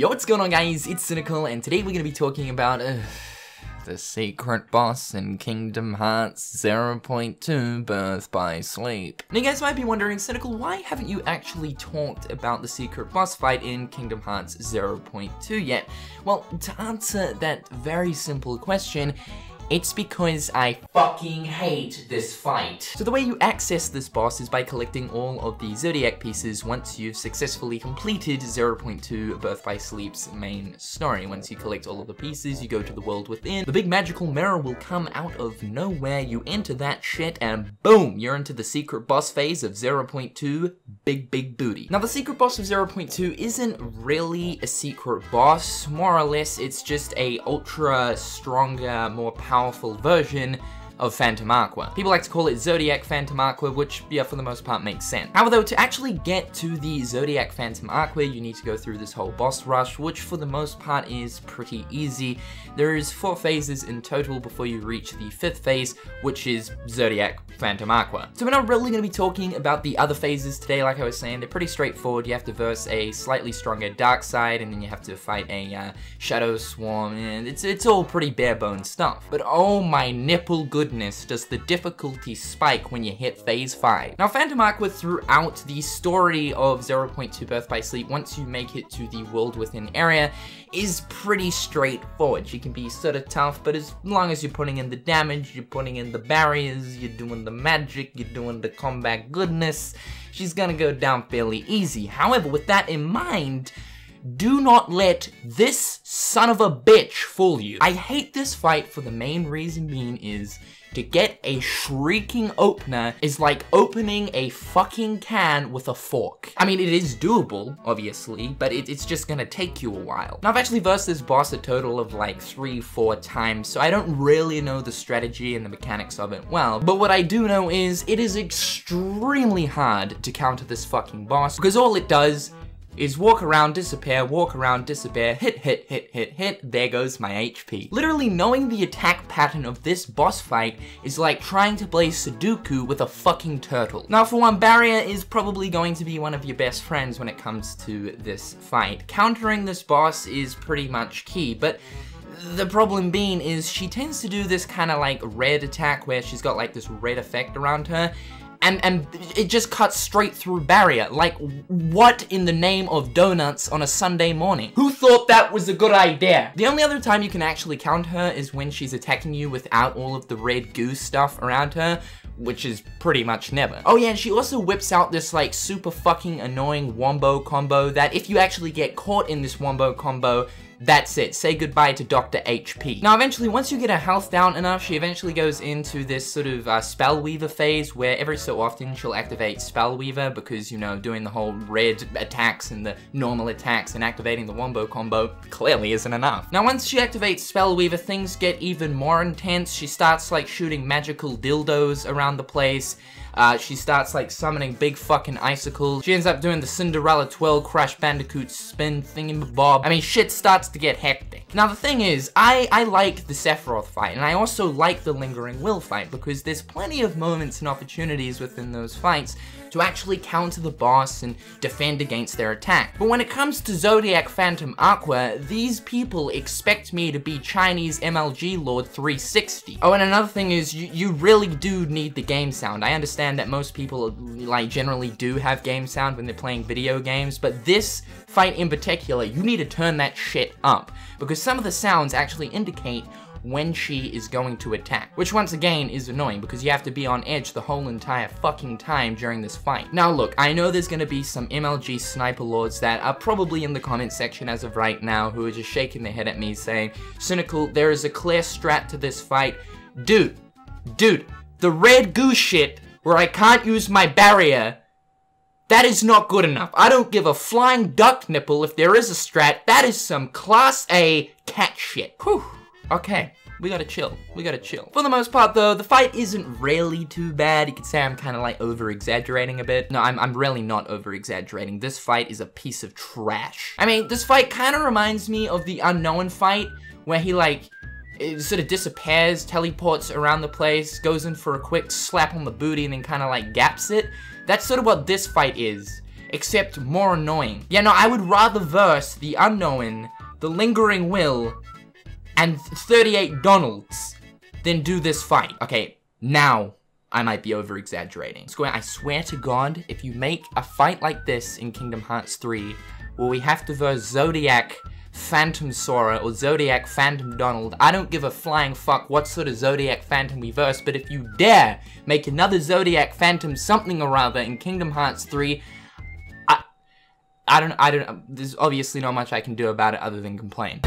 Yo, what's going on guys, it's Cynical, and today we're going to be talking about the secret boss in Kingdom Hearts 0.2 Birth by Sleep. Now you guys might be wondering, Cynical, why haven't you actually talked about the secret boss fight in Kingdom Hearts 0.2 yet? Well, to answer that very simple question, it's because I fucking hate this fight. So the way you access this boss is by collecting all of the Zodiac pieces once you've successfully completed 0.2 Birth by Sleep's main story. Once you collect all of the pieces, you go to the world within. The big magical mirror will come out of nowhere. You enter that shit and boom, you're into the secret boss phase of 0.2 Big Booty. Now the secret boss of 0.2 isn't really a secret boss. More or less, it's just a ultra stronger, more powerful version of Phantom Aqua. People like to call it Zodiac Phantom Aqua, which, yeah, for the most part makes sense. However, though, to actually get to the Zodiac Phantom Aqua, you need to go through this whole boss rush, which for the most part is pretty easy. There's 4 phases in total before you reach the 5th phase, which is Zodiac Phantom Aqua. So we're not really going to be talking about the other phases today. Like I was saying, they're pretty straightforward. You have to verse a slightly stronger dark side, and then you have to fight a shadow swarm, and it's all pretty bare bones stuff. But oh my nipple goodness, does the difficulty spike when you hit phase 5. Now Phantom Aqua, throughout the story of 0.2 Birth by Sleep, once you make it to the world within area, is pretty straightforward. She can be sort of tough, but as long as you're putting in the damage, you're putting in the barriers, you're doing the magic, you're doing the combat goodness, she's gonna go down fairly easy. However, with that in mind, do not let this son of a bitch fool you. I hate this fight for the main reason being is to get a shrieking opener is like opening a fucking can with a fork. I mean, it is doable, obviously, but it's just gonna take you a while. Now, I've actually versed this boss a total of like 3-4 times, so I don't really know the strategy and the mechanics of it well, but what I do know is it is extremely hard to counter this fucking boss, because all it does is walk around, disappear, hit, there goes my HP. Literally knowing the attack pattern of this boss fight is like trying to play Sudoku with a fucking turtle. Now for one, barrier is probably going to be one of your best friends when it comes to this fight. Countering this boss is pretty much key, but the problem being is she tends to do this kind of like red attack where she's got like this red effect around her, and it just cuts straight through barrier. Like, what in the name of donuts on a Sunday morning? Who thought that was a good idea? The only other time you can actually counter her is when she's attacking you without all of the red goo stuff around her, which is pretty much never. Oh yeah, and she also whips out this like super fucking annoying wombo combo that if you actually get caught in this wombo combo, that's it. Say goodbye to Dr. HP. Now, eventually, once you get her health down enough, she eventually goes into this sort of Spellweaver phase where every so often she'll activate Spellweaver because, you know, doing the whole red attacks and the normal attacks and activating the wombo combo clearly isn't enough. Now, once she activates Spellweaver, things get even more intense. She starts, like, shooting magical dildos around the place. She starts like summoning big fucking icicles. She ends up doing the Cinderella twirl Crash Bandicoot spin thingamabob. I mean, shit starts to get hectic. Now the thing is, I like the Sephiroth fight, and I also like the Lingering Will fight, because there's plenty of moments and opportunities within those fights to actually counter the boss and defend against their attack. But when it comes to Zodiac Phantom Aqua, these people expect me to be Chinese MLG Lord 360. Oh, and another thing is, you really do need the game sound. I understand that most people, like, generally do have game sound when they're playing video games, but this fight in particular, you need to turn that shit up, because some of the sounds actually indicate when she is going to attack, which once again is annoying because you have to be on edge the whole entire fucking time during this fight. Now look, I know there's gonna be some MLG sniper lords that are probably in the comment section as of right now who are just shaking their head at me saying, Cynical, there is a clear strat to this fight. Dude, the red goo shit where I can't use my barrier, that is not good enough. I don't give a flying duck nipple if there is a strat. That is some class A cat shit. Whew. Okay, we gotta chill. For the most part though, the fight isn't really too bad. You could say I'm kind of like over-exaggerating a bit. No, I'm really not over-exaggerating. This fight is a piece of trash. I mean, this fight kind of reminds me of the Unknown fight, where he like, it sort of disappears, teleports around the place, goes in for a quick slap on the booty, and then kind of like gaps it. That's sort of what this fight is. except more annoying. Yeah, no, I would rather verse the Unknown, the Lingering Will, and 38 Donalds than do this fight. Okay, now I might be over-exaggerating. I swear to God, if you make a fight like this in Kingdom Hearts 3, where we have to verse Zodiac Phantom Sora or Zodiac Phantom Donald, I don't give a flying fuck what sort of Zodiac Phantom we verse, but if you dare make another Zodiac Phantom something or other in Kingdom Hearts 3, I don't, there's obviously not much I can do about it other than complain.